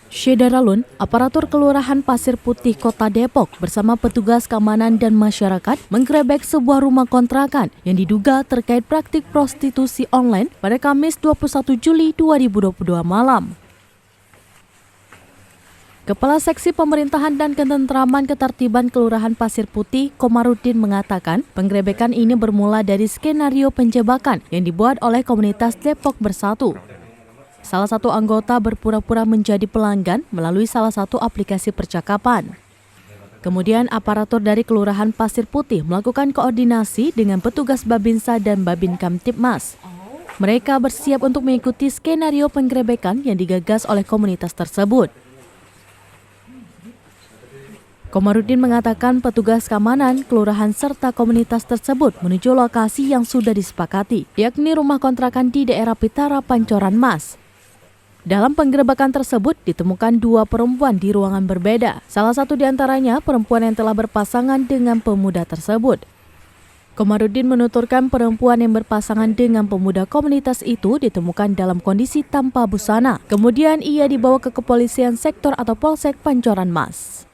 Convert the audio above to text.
Syedaralun, aparatur Kelurahan Pasir Putih Kota Depok bersama petugas keamanan dan masyarakat menggerebek sebuah rumah kontrakan yang diduga terkait praktik prostitusi online pada Kamis 21 Juli 2022 malam. Kepala Seksi Pemerintahan dan Ketentraman Ketertiban Kelurahan Pasir Putih, Komarudin mengatakan penggerebekan ini bermula dari skenario penjebakan yang dibuat oleh komunitas Depok Bersatu. Salah satu anggota berpura-pura menjadi pelanggan melalui salah satu aplikasi percakapan. Kemudian aparatur dari Kelurahan Pasir Putih melakukan koordinasi dengan petugas Babinsa dan Babin Kamtibmas. Mereka bersiap untuk mengikuti skenario penggerebekan yang digagas oleh komunitas tersebut. Komarudin mengatakan petugas keamanan, kelurahan serta komunitas tersebut menuju lokasi yang sudah disepakati, yakni rumah kontrakan di daerah Pitara, Pancoran Mas. Dalam penggerebekan tersebut ditemukan dua perempuan di ruangan berbeda. Salah satu di antaranya perempuan yang telah berpasangan dengan pemuda tersebut. Komarudin menuturkan perempuan yang berpasangan dengan pemuda komunitas itu ditemukan dalam kondisi tanpa busana. Kemudian ia dibawa ke kepolisian sektor atau Polsek Pancoran Mas.